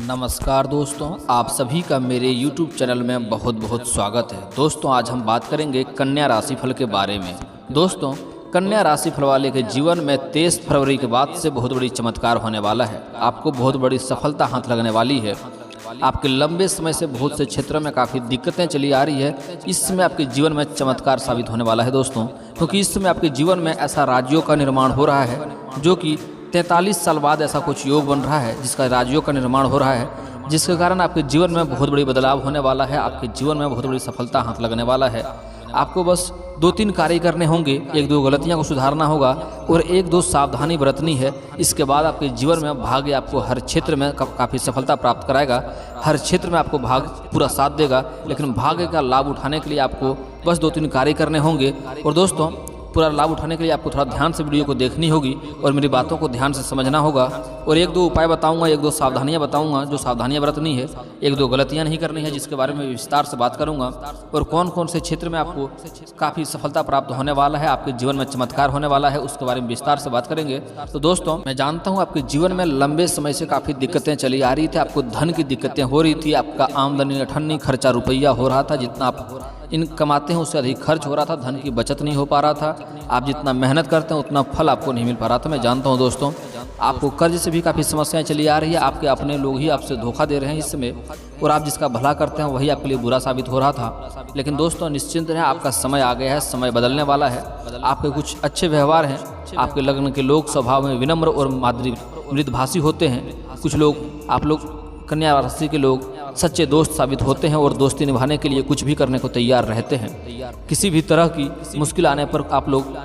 नमस्कार दोस्तों, आप सभी का मेरे YouTube चैनल में बहुत बहुत स्वागत है। दोस्तों आज हम बात करेंगे कन्या राशिफल के बारे में। दोस्तों कन्या राशिफल वाले के जीवन में 23 फरवरी के बाद से बहुत बड़ी चमत्कार होने वाला है। आपको बहुत बड़ी सफलता हाथ लगने वाली है। आपके लंबे समय से बहुत से क्षेत्रों में काफ़ी दिक्कतें चली आ रही है, इस समय आपके जीवन में चमत्कार साबित होने वाला है दोस्तों, क्योंकि इस समय आपके जीवन में ऐसा राज्यों का निर्माण हो रहा है जो कि 43 साल बाद ऐसा कुछ योग बन रहा है जिसका राज्यों का निर्माण हो रहा है, जिसके कारण आपके जीवन में बहुत बड़ी बदलाव होने वाला है। आपके जीवन में बहुत बड़ी सफलता हाथ लगने वाला है। आपको बस 2-3 कार्य करने होंगे, 1-2 गलतियां को सुधारना होगा और 1-2 सावधानी बरतनी है। इसके बाद आपके जीवन में भाग्य आपको हर क्षेत्र में काफ़ी सफलता प्राप्त कराएगा। हर क्षेत्र में आपको भाग्य पूरा साथ देगा, लेकिन भाग्य का लाभ उठाने के लिए आपको बस 2-3 कार्य करने होंगे। और दोस्तों पूरा लाभ उठाने के लिए आपको थोड़ा ध्यान से वीडियो को देखनी होगी और मेरी बातों को ध्यान से समझना होगा। और 1-2 उपाय बताऊंगा, 1-2 सावधानियां बताऊंगा जो सावधानियां बरतनी है, 1-2 गलतियां नहीं करनी है, जिसके बारे में विस्तार से बात करूंगा। और कौन कौन से क्षेत्र में आपको काफ़ी सफलता प्राप्त होने वाला है, आपके जीवन में चमत्कार होने वाला है, उसके बारे में विस्तार से बात करेंगे। तो दोस्तों मैं जानता हूँ आपके जीवन में लंबे समय से काफ़ी दिक्कतें चली आ रही थी। आपको धन की दिक्कतें हो रही थी, आपका आमदनी अठन्नी खर्चा रुपया हो रहा था, जितना आप कमाते हैं उससे अधिक खर्च हो रहा था, धन की बचत नहीं हो पा रहा था, आप जितना मेहनत करते हैं उतना फल आपको नहीं मिल पा रहा था। मैं जानता हूं दोस्तों आपको कर्ज से भी काफ़ी समस्याएं चली आ रही है। आपके अपने लोग ही आपसे धोखा दे रहे हैं इस समय, और आप जिसका भला करते हैं वही आपके लिए बुरा साबित हो रहा था। लेकिन दोस्तों निश्चिंत रहें, आपका समय आ गया है, समय बदलने वाला है। आपके कुछ अच्छे व्यवहार हैं, आपके लग्न के लोग स्वभाव में विनम्र और मृदुभाषी होते हैं। कुछ लोग आप लोग कन्या राशि के लोग सच्चे दोस्त साबित होते हैं और दोस्ती निभाने के लिए कुछ भी करने को तैयार रहते हैं। किसी भी तरह की मुश्किल आने पर आप लोग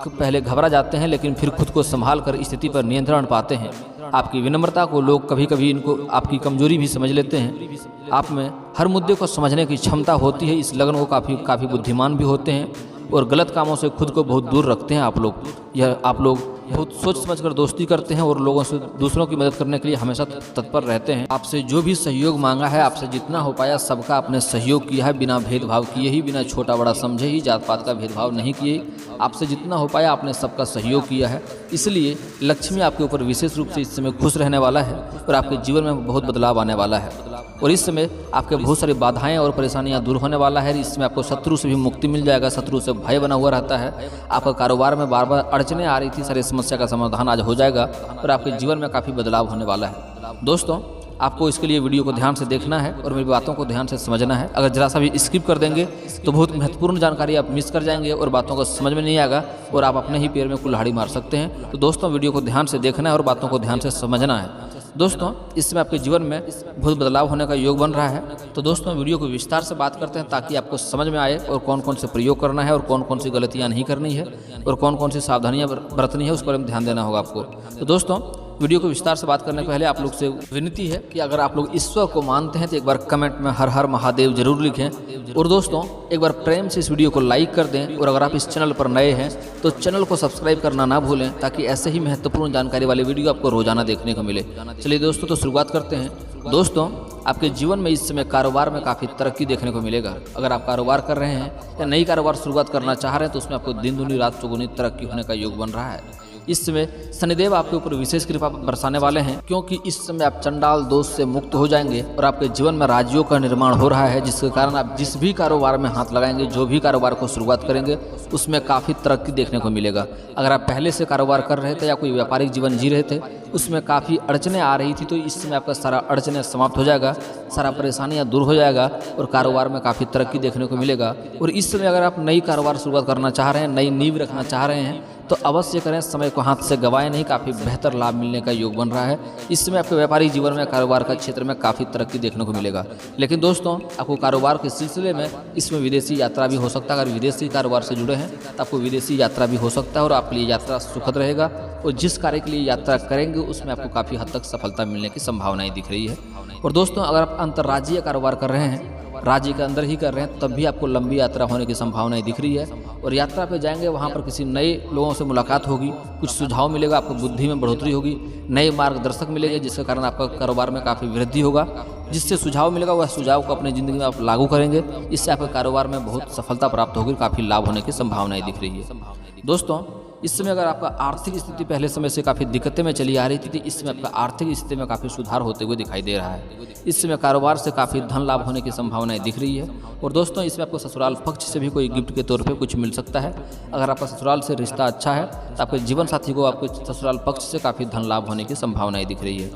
पहले घबरा जाते हैं, लेकिन फिर खुद को संभाल कर स्थिति पर नियंत्रण पाते हैं। आपकी विनम्रता को लोग कभी कभी इनको आपकी कमजोरी भी समझ लेते हैं। आप में हर मुद्दे को समझने की क्षमता होती है। इस लगन को काफ़ी बुद्धिमान भी होते हैं और गलत कामों से खुद को बहुत दूर रखते हैं। आप लोग बहुत सोच समझकर दोस्ती करते हैं और लोगों से दूसरों की मदद करने के लिए हमेशा तत्पर रहते हैं। आपसे जो भी सहयोग मांगा है, आपसे जितना हो पाया सबका आपने सहयोग किया है, बिना भेदभाव किए ही, बिना छोटा बड़ा समझे ही, जात पात का भेदभाव नहीं किए। आपसे जितना हो पाया आपने सबका सहयोग किया है। इसलिए लक्ष्मी आपके ऊपर विशेष रूप से इस समय खुश रहने वाला है और आपके जीवन में बहुत बदलाव आने वाला है। और इस समय आपके बहुत सारी बाधाएं और परेशानियां दूर होने वाला है। इसमें आपको शत्रु से भी मुक्ति मिल जाएगा। शत्रु से भय बना हुआ रहता है। आपका कारोबार में बार बार अड़चने आ रही थी, सारी समस्या का समाधान आज हो जाएगा और आपके जीवन में काफ़ी बदलाव होने वाला है। दोस्तों आपको इसके लिए वीडियो को ध्यान से देखना है और मेरी बातों को ध्यान से समझना है। अगर जरा सा भी स्किप कर देंगे तो बहुत महत्वपूर्ण जानकारी आप मिस कर जाएंगे और बातों को समझ में नहीं आएगा और आप अपने ही पैर में कुल्हाड़ी मार सकते हैं। तो दोस्तों वीडियो को ध्यान से देखना है और बातों को ध्यान से समझना है। दोस्तों इस समय आपके जीवन में बहुत बदलाव होने का योग बन रहा है। तो दोस्तों वीडियो को विस्तार से बात करते हैं ताकि आपको समझ में आए और कौन कौन से प्रयोग करना है और कौन कौन सी गलतियां नहीं करनी है और कौन कौन सी सावधानियां बरतनी है, उस पर ध्यान देना होगा आपको। तो दोस्तों वीडियो को विस्तार से बात करने के पहले आप लोग से विनती है कि अगर आप लोग ईश्वर को मानते हैं तो एक बार कमेंट में हर हर महादेव जरूर लिखें। और दोस्तों एक बार प्रेम से इस वीडियो को लाइक कर दें। और अगर आप इस चैनल पर नए हैं तो चैनल को सब्सक्राइब करना ना भूलें, ताकि ऐसे ही महत्वपूर्ण जानकारी वाले वीडियो आपको रोजाना देखने को मिले। चलिए दोस्तों तो शुरुआत करते हैं। दोस्तों आपके जीवन में इस समय कारोबार में काफ़ी तरक्की देखने को मिलेगा। अगर आप कारोबार कर रहे हैं या नई कारोबार शुरुआत करना चाह रहे हैं तो उसमें आपको दिन दूनी रात चौगुनी तरक्की होने का योग बन रहा है। इस समय शनिदेव आपके ऊपर विशेष कृपा बरसाने वाले हैं, क्योंकि इस समय आप चंडाल दोष से मुक्त हो जाएंगे और आपके जीवन में राज्यों का निर्माण हो रहा है, जिसके कारण आप जिस भी कारोबार में हाथ लगाएंगे, जो भी कारोबार को शुरुआत करेंगे, उसमें काफ़ी तरक्की देखने को मिलेगा। अगर आप पहले से कारोबार कर रहे थे या कोई व्यापारिक जीवन जी रहे थे, उसमें काफ़ी अड़चने आ रही थी, तो इस समय आपका सारा अड़चने समाप्त हो जाएगा, सारा परेशानियां दूर हो जाएगा और कारोबार में काफ़ी तरक्की देखने को मिलेगा। और इस समय अगर आप नई कारोबार शुरुआत करना चाह रहे हैं, नई नींव रखना चाह रहे हैं तो अवश्य करें, समय को हाथ से गवाएं नहीं। काफ़ी बेहतर लाभ मिलने का योग बन रहा है। इस समय आपके व्यापारिक जीवन में, कारोबार का क्षेत्र में काफ़ी तरक्की देखने को मिलेगा। लेकिन दोस्तों आपको कारोबार के सिलसिले में इसमें विदेशी यात्रा भी हो सकता है। अगर विदेशी कारोबार से जुड़े हैं तो आपको विदेशी यात्रा भी हो सकता है और आपके लिए यात्रा सुखद रहेगा। और जिस कार्य के लिए यात्रा करेंगे उसमें आपको काफ़ी हद तक सफलता मिलने की संभावनाएं दिख रही है। और दोस्तों अगर आप अंतर्राज्यीय कारोबार कर रहे हैं, राज्य के अंदर ही कर रहे हैं, तब भी आपको लंबी यात्रा होने की संभावनाएं दिख रही है। और यात्रा पे जाएंगे, वहाँ पर किसी नए लोगों से मुलाकात होगी, कुछ सुझाव मिलेगा, आपको बुद्धि में बढ़ोतरी होगी, नए मार्गदर्शक मिलेंगे, जिसके कारण आपका कारोबार में काफ़ी वृद्धि होगा। जिससे सुझाव मिलेगा वह सुझाव को अपनी ज़िंदगी में आप लागू करेंगे, इससे आपके कारोबार में बहुत सफलता प्राप्त होगी, काफ़ी लाभ होने की संभावनाएं दिख रही है। दोस्तों इस समय अगर आपका आर्थिक स्थिति पहले समय से काफ़ी दिक्कतें में चली आ रही थी, तो इस समय आपका आर्थिक स्थिति में काफ़ी सुधार होते हुए दिखाई दे रहा है। इस समय कारोबार से काफ़ी धन लाभ होने की संभावनाएं दिख रही है। और दोस्तों, इसमें आपको ससुराल पक्ष से भी कोई गिफ्ट के तौर पे कुछ मिल सकता है। अगर आपका ससुराल से रिश्ता अच्छा है तो आपके जीवन साथी को आपके ससुराल पक्ष से काफ़ी धन लाभ होने की संभावनाएं दिख रही है।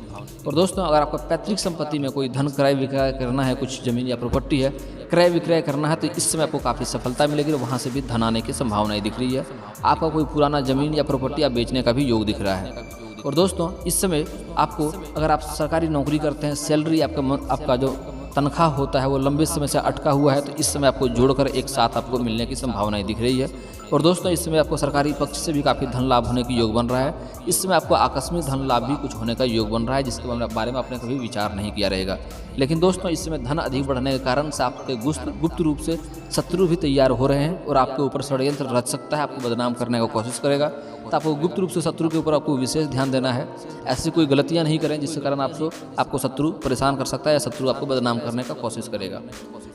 और दोस्तों, अगर आपका पैतृक संपत्ति में कोई धन क्रय विक्रय करना है, कुछ जमीन या प्रॉपर्टी है क्रय विक्रय करना है, तो इस समय आपको काफ़ी सफलता मिलेगी और वहाँ से भी धन आने की संभावनाएं दिख रही है। आपका कोई पुराना जमीन या प्रॉपर्टी आप बेचने का भी योग दिख रहा है। और दोस्तों, इस समय आपको, अगर आप सरकारी नौकरी करते हैं, सैलरी आपका जो तनख्वाह होता है वो लंबे समय से अटका हुआ है, तो इस समय आपको जोड़कर एक साथ आपको मिलने की संभावनाएं दिख रही है। और दोस्तों, इस समय आपको सरकारी पक्ष से भी काफ़ी धन लाभ होने की योग बन रहा है। इस समय आपको आकस्मिक धन लाभ भी कुछ होने का योग बन रहा है, जिसके बारे में आपने कभी विचार नहीं किया रहेगा। लेकिन दोस्तों, इस समय धन अधिक बढ़ने के कारण से आपके गुप्त रूप से शत्रु भी तैयार हो रहे हैं और आपके ऊपर षड्यंत्र रच सकता है, आपको बदनाम करने की कोशिश करेगा। तो आपको गुप्त रूप से शत्रु के ऊपर आपको विशेष ध्यान देना है। ऐसी कोई गलतियां नहीं करें जिसके कारण आपको शत्रु परेशान कर सकता है या शत्रु आपको बदनाम करने का कोशिश करेगा।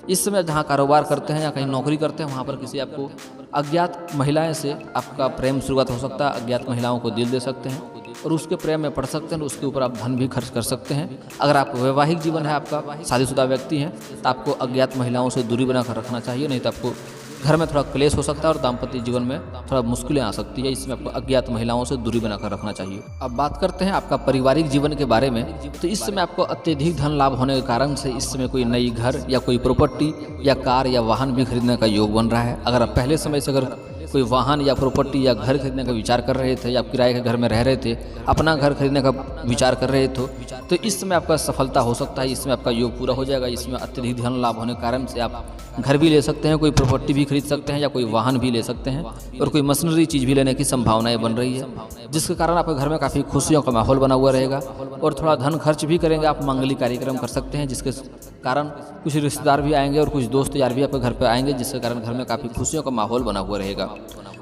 इस समय जहां कारोबार करते हैं या कहीं नौकरी करते हैं, वहां पर किसी आपको अज्ञात महिलाएं से आपका प्रेम शुरुआत हो सकता है। अज्ञात महिलाओं को दिल दे सकते हैं और उसके प्रेम में पड़ सकते हैं, उसके ऊपर आप धन भी खर्च कर सकते हैं। अगर आप वैवाहिक जीवन है, आपका शादीशुदा व्यक्ति हैं, तो आपको अज्ञात महिलाओं से दूरी बनाकर रखना चाहिए, नहीं तो आपको घर में थोड़ा क्लेश हो सकता है और दाम्पत्य जीवन में थोड़ा मुश्किलें आ सकती है। इसमें आपको अज्ञात महिलाओं से दूरी बनाकर रखना चाहिए। अब बात करते हैं आपका पारिवारिक जीवन के बारे में। तो इस समय आपको अत्यधिक धन लाभ होने के कारण से इस समय कोई नई घर या कोई प्रॉपर्टी या कार या वाहन भी खरीदने का योग बन रहा है। अगर आप पहले समय से कोई वाहन या प्रॉपर्टी या घर खरीदने का विचार कर रहे थे या किराए के घर में रह रहे थे, अपना घर खरीदने का विचार कर रहे थे, तो इस समय आपका सफलता हो सकता है। इसमें आपका योग पूरा हो जाएगा। इसमें अत्यधिक धन लाभ होने के कारण से आप घर भी ले सकते हैं, कोई प्रॉपर्टी भी खरीद सकते हैं या कोई वाहन भी ले सकते हैं और कोई मशीनरी चीज़ भी लेने की संभावनाएं बन रही है, जिसके कारण आपके घर में काफ़ी खुशियों का माहौल बना हुआ रहेगा। और थोड़ा धन खर्च भी करेंगे, आप मांगलिक कार्यक्रम कर सकते हैं, जिसके कारण कुछ रिश्तेदार भी आएंगे और कुछ दोस्त यार भी आपके घर पर आएंगे, जिसके कारण घर में काफ़ी खुशियों का माहौल बना हुआ रहेगा।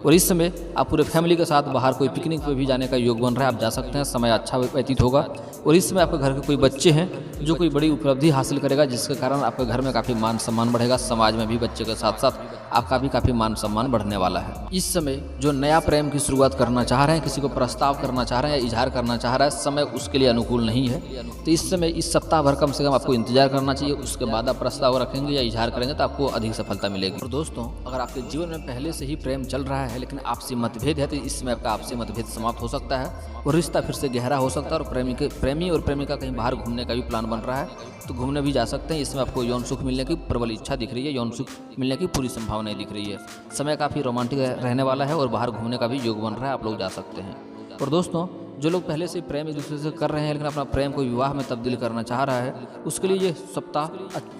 और इस समय आप पूरे फैमिली के साथ बाहर कोई पिकनिक पे भी जाने का योग बन रहा है, आप जा सकते हैं, समय अच्छा व्यतीत होगा। और इस समय आपके घर के कोई बच्चे हैं जो कोई बड़ी उपलब्धि हासिल करेगा, जिसके कारण आपके घर में काफ़ी मान सम्मान बढ़ेगा। समाज में भी बच्चे के साथ साथ आपका भी काफ़ी मान सम्मान बढ़ने वाला है। इस समय जो नया प्रेम की शुरुआत करना चाह रहे हैं, किसी को प्रस्ताव करना चाह रहे हैं या इजहार करना चाह रहा है, समय उसके लिए अनुकूल नहीं है। तो इस समय इस सप्ताह भर कम से कम आपको इंतजार करना चाहिए। उसके बाद आप प्रस्ताव रखेंगे या इजहार करेंगे तो आपको अधिक सफलता मिलेगी। और दोस्तों, अगर आपके जीवन में पहले से ही प्रेम चल रहा है लेकिन आपसी मतभेद है, तो इस समय आपका आपसी मतभेद समाप्त हो सकता है और रिश्ता फिर से गहरा हो सकता है। और प्रेमी और प्रेमिका कहीं बाहर घूमने का भी प्लान बन रहा है, तो घूमने भी जा सकते हैं। इसमें आपको यौन सुख मिलने की प्रबल इच्छा दिख रही है, यौन सुख मिलने की पूरी संभावनाएं दिख रही है। समय काफ़ी रोमांटिक रहने वाला है और बाहर घूमने का भी योग बन रहा है, आप लोग जा सकते हैं। और दोस्तों, जो लोग पहले से प्रेम एक दूसरे से कर रहे हैं लेकिन अपना प्रेम को विवाह में तब्दील करना चाह रहा है, उसके लिए ये सप्ताह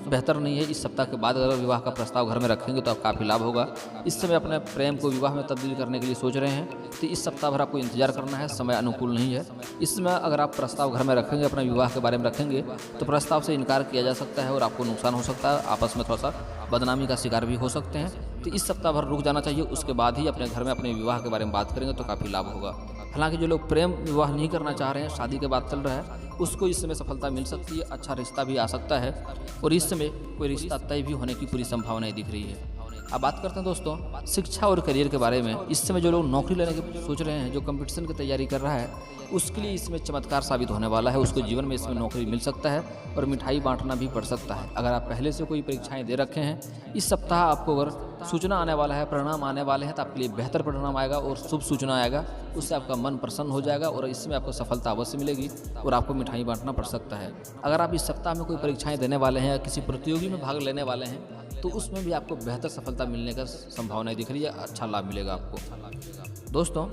बेहतर नहीं है। इस सप्ताह के बाद अगर विवाह का प्रस्ताव घर में रखेंगे तो आप काफ़ी लाभ होगा। इस समय अपने प्रेम को विवाह में तब्दील करने के लिए सोच रहे हैं, तो इस सप्ताह भर आपको इंतजार करना है, समय अनुकूल नहीं है। इस समय अगर आप प्रस्ताव घर में रखेंगे, अपना विवाह के बारे में रखेंगे, तो प्रस्ताव से इनकार किया जा सकता है और आपको नुकसान हो सकता है, आपस में थोड़ा सा बदनामी का शिकार भी हो सकते हैं। तो इस सप्ताह भर रुक जाना चाहिए, उसके बाद ही अपने घर में अपने विवाह के बारे में बात करेंगे तो काफ़ी लाभ होगा। हालांकि जो लोग प्रेम विवाह नहीं करना चाह रहे हैं, शादी के बाद चल रहा है, उसको इस समय सफलता मिल सकती है, अच्छा रिश्ता भी आ सकता है और इस समय कोई रिश्ता तय भी होने की पूरी संभावनाएं दिख रही है। अब बात करते हैं दोस्तों शिक्षा और करियर के बारे में। इस समय जो लोग नौकरी लेने की सोच रहे हैं, जो कंपटीशन की तैयारी कर रहा है, उसके लिए इसमें चमत्कार साबित होने वाला है। उसको जीवन में इसमें नौकरी मिल सकता है और मिठाई बांटना भी पड़ सकता है। अगर आप पहले से कोई परीक्षाएं दे रखे हैं, इस सप्ताह आपको अगर सूचना आने वाला है, परिणाम आने वाले हैं, तो आपके लिए बेहतर परिणाम आएगा और शुभ सूचना आएगा, उससे आपका मन प्रसन्न हो जाएगा और इसमें आपको सफलता अवश्य मिलेगी और आपको मिठाई बांटना पड़ सकता है। अगर आप इस सप्ताह में कोई परीक्षाएं देने वाले हैं या किसी प्रतियोगी में भाग लेने वाले हैं, तो उसमें भी आपको बेहतर सफलता मिलने का संभावनाएं दिख रही है, अच्छा लाभ मिलेगा आपको। दोस्तों,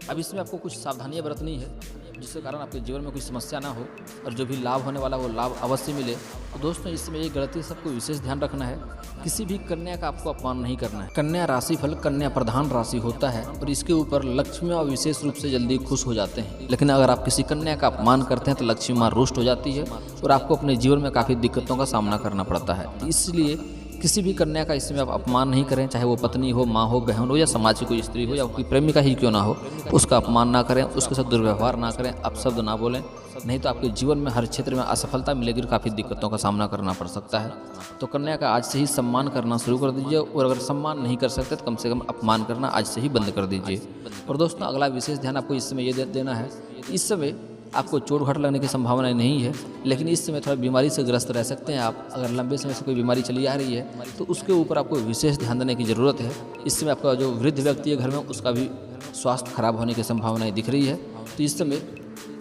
अब इसमें आपको कुछ सावधानियां बरतनी है, जिसके कारण आपके जीवन में कोई समस्या ना हो और जो भी लाभ होने वाला वो लाभ अवश्य मिले। तो दोस्तों, इसमें एक गलती सबको विशेष ध्यान रखना है, किसी भी कन्या का आपको अपमान नहीं करना है। कन्या राशिफल कन्या प्रधान राशि होता है और इसके ऊपर लक्ष्मी माँ विशेष रूप से जल्दी खुश हो जाते हैं। लेकिन अगर आप किसी कन्या का अपमान करते हैं तो लक्ष्मी माँ रुष्ट हो जाती है और आपको अपने जीवन में काफ़ी दिक्कतों का सामना करना पड़ता है। इसलिए किसी भी कन्या का इसमें आप अपमान नहीं करें, चाहे वो पत्नी हो, माँ हो, बहन हो या समाज की कोई स्त्री हो या कोई प्रेमिका ही क्यों ना हो, उसका अपमान ना करें, उसके साथ दुर्व्यवहार ना करें, अपशब्द ना बोलें, नहीं तो आपके जीवन में हर क्षेत्र में असफलता मिलेगी और काफ़ी दिक्कतों का सामना करना पड़ सकता है। तो कन्या का आज से ही सम्मान करना शुरू कर दीजिए, और अगर सम्मान नहीं कर सकते तो कम से कम अपमान करना आज से ही बंद कर दीजिए। और दोस्तों, अगला विशेष ध्यान आपको इस समय ये देना है, इस समय आपको चोट घाट लगने की संभावना नहीं है, लेकिन इस समय थोड़ा बीमारी से ग्रस्त रह सकते हैं आप। अगर लंबे समय से कोई बीमारी चली आ रही है तो उसके ऊपर आपको विशेष ध्यान देने की ज़रूरत है। इस समय आपका जो वृद्ध व्यक्ति है घर में, उसका भी स्वास्थ्य खराब होने की संभावनाएं दिख रही है। तो इस समय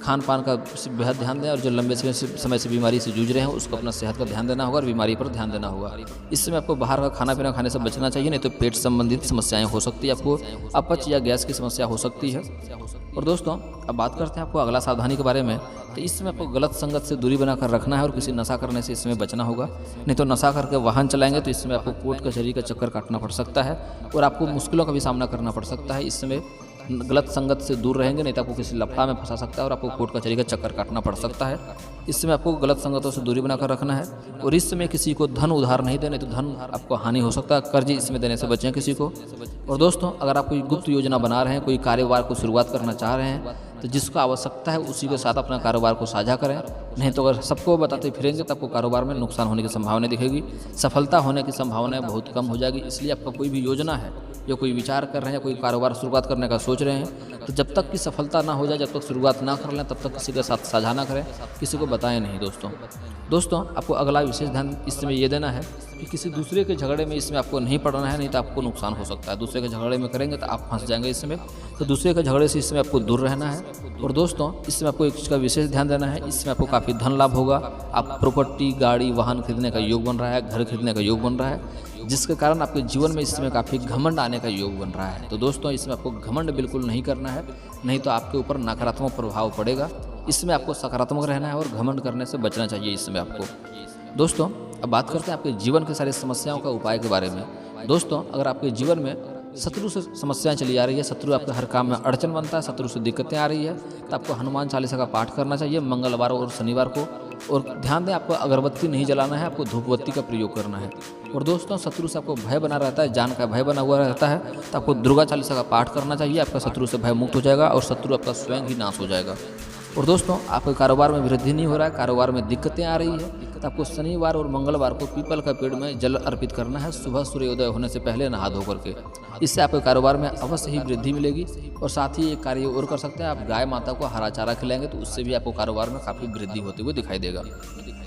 खान पान का बेहद ध्यान दें, और जो लंबे समय से बीमारी से जूझ रहे हैं उसको अपना सेहत का ध्यान देना होगा और बीमारी पर ध्यान देना होगा। इस समय आपको बाहर का खाना पीना खाने से बचना चाहिए, नहीं तो पेट संबंधित समस्याएं हो सकती है, आपको अपच या गैस की समस्या हो सकती है। और दोस्तों, अब बात करते हैं आपको अगला सावधानी के बारे में। तो इस समय आपको गलत संगत से दूरी बनाकर रखना है और किसी नशा करने से इस समय बचना होगा, नहीं तो नशा करके वाहन चलाएंगे तो इस समय आपको कोर्ट कचहरी का चक्कर काटना पड़ सकता है और आपको मुश्किलों का भी सामना करना पड़ सकता है। इस समय गलत संगत से दूर रहेंगे, नहीं तो आपको किसी लफड़ा में फंसा सकता है और आपको कोर्ट कचहरी का चक्कर काटना पड़ सकता है। इस समय आपको गलत संगतों से दूरी बनाकर रखना है, और इस समय किसी को धन उधार नहीं देने, तो धन आपको हानि हो सकता है। कर्ज इस समय देने से बचें किसी को। और दोस्तों, अगर आप कोई गुप्त योजना बना रहे हैं, कोई कारोबार को शुरुआत करना चाह रहे हैं, तो जिसको आवश्यकता है उसी के साथ अपना कारोबार को साझा करें, नहीं तो अगर सबको बताते फिरेंगे तो आपको कारोबार में नुकसान होने की संभावना दिखेगी, सफलता होने की संभावना बहुत कम हो जाएगी। इसलिए आपका कोई भी योजना है, जो कोई विचार कर रहे हैं, कोई कारोबार शुरुआत करने का सोच रहे हैं, तो जब तक कि सफलता ना हो जाए, जब तक शुरुआत ना कर लें, तब तक किसी के साथ साझा ना करें, किसी को बताएं नहीं। दोस्तों, आपको अगला विशेष ध्यान इस समय ये देना है कि किसी दूसरे के झगड़े में इसमें आपको नहीं पड़ना है, नहीं तो आपको नुकसान हो सकता है। दूसरे के झगड़े में करेंगे तो आप फंस जाएंगे इस समय, तो दूसरे के झगड़े से इस समय आपको दूर रहना है। और दोस्तों, इसमें आपको एक चीज़ का विशेष ध्यान देना है, इसमें आपको काफ़ी धन लाभ होगा। आप प्रॉपर्टी, गाड़ी, वाहन खरीदने का योग बन रहा है, घर खरीदने का योग बन रहा है, जिसके कारण आपके जीवन में इस समय काफ़ी घमंड आने का योग बन रहा है। तो दोस्तों, इसमें आपको घमंड बिल्कुल नहीं करना है, नहीं तो आपके ऊपर नकारात्मक प्रभाव पड़ेगा। इसमें आपको सकारात्मक रहना है और घमंड करने से बचना चाहिए इस समय आपको। दोस्तों, अब बात करते हैं आपके जीवन के सारी समस्याओं का उपाय के बारे में। दोस्तों, अगर आपके जीवन में शत्रु से समस्याएं चली आ रही है, शत्रु आपके हर काम में अड़चन बनता है, शत्रु से दिक्कतें आ रही है, तो आपको हनुमान चालीसा का पाठ करना चाहिए मंगलवार और शनिवार को। और ध्यान दें, आपको अगरबत्ती नहीं जलाना है, आपको धूपबत्ती का प्रयोग करना है। और दोस्तों, शत्रु से आपको भय बना रहता है, जान का भय बना हुआ रहता है, तो आपको दुर्गा चालीसा का पाठ करना चाहिए। आपका शत्रु से भय मुक्त हो जाएगा और शत्रु आपका स्वयं ही नाश हो जाएगा। और दोस्तों, आपके कारोबार में वृद्धि नहीं हो रहा है, कारोबार में दिक्कतें आ रही है, तो आपको शनिवार और मंगलवार को पीपल का पेड़ में जल अर्पित करना है, सुबह सूर्योदय होने से पहले नहा धो करके। इससे आपके कारोबार में अवश्य ही वृद्धि मिलेगी। और साथ ही एक कार्य और कर सकते हैं, आप गाय माता को हरा चारा खिलाएंगे तो उससे भी आपको कारोबार में काफ़ी वृद्धि होती हुई दिखाई देगा।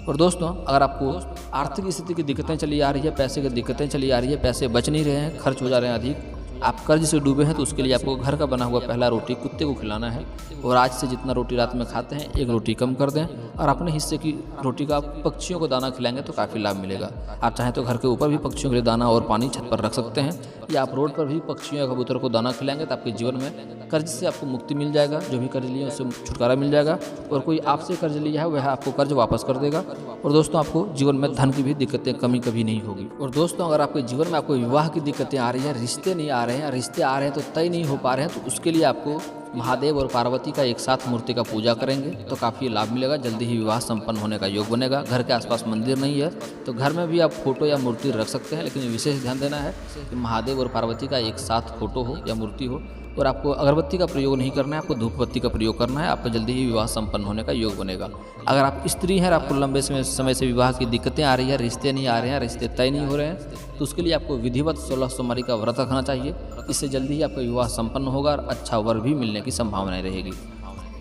और दोस्तों, अगर आपको आर्थिक स्थिति की दिक्कतें चली आ रही है, पैसे की दिक्कतें चली आ रही है, पैसे बच नहीं रहे हैं, खर्च हो जा रहे हैं अधिक, आप कर्ज से डूबे हैं, तो उसके लिए आपको घर का बना हुआ पहला रोटी कुत्ते को खिलाना है। और आज से जितना रोटी रात में खाते हैं, एक रोटी कम कर दें, और अपने हिस्से की रोटी का पक्षियों को दाना खिलाएंगे तो काफ़ी लाभ मिलेगा। आप चाहें तो घर के ऊपर भी पक्षियों के लिए दाना और पानी छत पर रख सकते हैं, या आप रोड पर भी पक्षियों या कबूतर को दाना खिलाएंगे तो आपके जीवन में कर्ज से आपको मुक्ति मिल जाएगा। जो भी कर्ज लिए उससे छुटकारा मिल जाएगा, और कोई आपसे कर्ज लिया है वह आपको कर्ज वापस कर देगा। और दोस्तों, आपको जीवन में धन की भी दिक्कतें कमी कभी नहीं होगी। और दोस्तों, अगर आपके जीवन में आपको विवाह की दिक्कतें आ रही हैं, रिश्ते नहीं आ रहे हैं, रिश्ते आ रहे हैं तो तय नहीं हो पा रहे हैं, तो उसके लिए आपको महादेव और पार्वती का एक साथ मूर्ति का पूजा करेंगे तो काफ़ी लाभ मिलेगा। जल्दी ही विवाह संपन्न होने का योग बनेगा। घर के आसपास मंदिर नहीं है तो घर में भी आप फोटो या मूर्ति रख सकते हैं, लेकिन विशेष ध्यान देना है कि महादेव और पार्वती का एक साथ फोटो हो या मूर्ति हो। और आपको अगरबत्ती का प्रयोग नहीं करना है, आपको धूपबत्ती का प्रयोग करना है। आपका जल्दी ही विवाह संपन्न होने का योग बनेगा। अगर आप स्त्री हैं और आपको लंबे समय से विवाह की दिक्कतें आ रही है, रिश्ते नहीं आ रहे हैं, रिश्ते तय नहीं हो रहे हैं, तो उसके लिए आपको विधिवत 16 सोमवारी का व्रत रखना चाहिए। इससे जल्दी ही आपका विवाह संपन्न होगा और अच्छा वर भी मिलने की संभावनाएं रहेगी।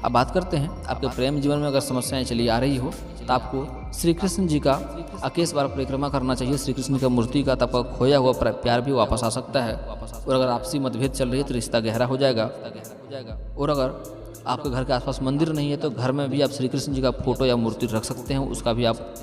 अब बात करते हैं आपके प्रेम जीवन में अगर समस्याएं चली आ रही हो तो आपको श्री कृष्ण जी का 21 बार परिक्रमा करना चाहिए, श्री कृष्ण का मूर्ति का, तो आपका खोया हुआ प्यार भी वापस आ सकता है। और अगर आपसी मतभेद चल रही है तो रिश्ता गहरा हो जाएगा। और अगर आपके घर के आसपास मंदिर नहीं है तो घर में भी आप श्री कृष्ण जी का फोटो या मूर्ति रख सकते हैं, उसका भी आप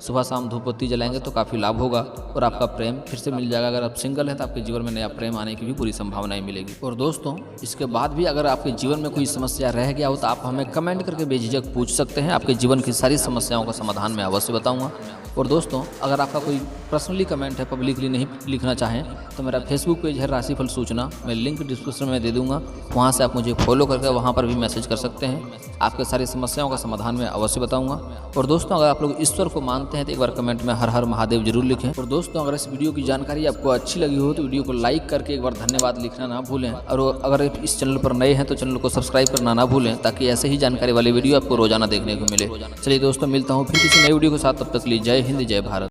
सुबह शाम धूपबत्ती जलाएंगे तो काफ़ी लाभ होगा और आपका प्रेम फिर से मिल जाएगा। अगर आप सिंगल हैं तो आपके जीवन में नया प्रेम आने की भी पूरी संभावनाएं मिलेगी। और दोस्तों, इसके बाद भी अगर आपके जीवन में कोई समस्या रह गया हो तो आप हमें कमेंट करके बेझिझक पूछ सकते हैं। आपके जीवन की सारी समस्याओं का समाधान मैं अवश्य बताऊंगा। और दोस्तों अगर आपका कोई पर्सनली कमेंट है, पब्लिकली नहीं लिखना चाहें, तो मेरा फेसबुक पेज है राशिफल सूचना, मैं लिंक डिस्क्रिप्शन में दे दूंगा, वहां से आप मुझे फॉलो करके वहां पर भी मैसेज कर सकते हैं। आपके सारी समस्याओं का समाधान मैं अवश्य बताऊंगा। और दोस्तों अगर आप लोग ईश्वर को मानते हैं तो एक बार कमेंट में हर हर महादेव जरूर लिखें। और दोस्तों अगर इस वीडियो की जानकारी आपको अच्छी लगी हो तो वीडियो को लाइक करके एक बार धन्यवाद लिखना ना भूलें। और अगर इस चैनल पर नए हैं तो चैनल को सब्सक्राइब करना ना भूलें, ताकि ऐसे ही जानकारी वाली वीडियो आपको रोजाना देखने को मिले। चलिए दोस्तों, मिलता हूँ फिर किसी नई वीडियो के साथ, तब तक के लिए जय हिंद, जय भारत।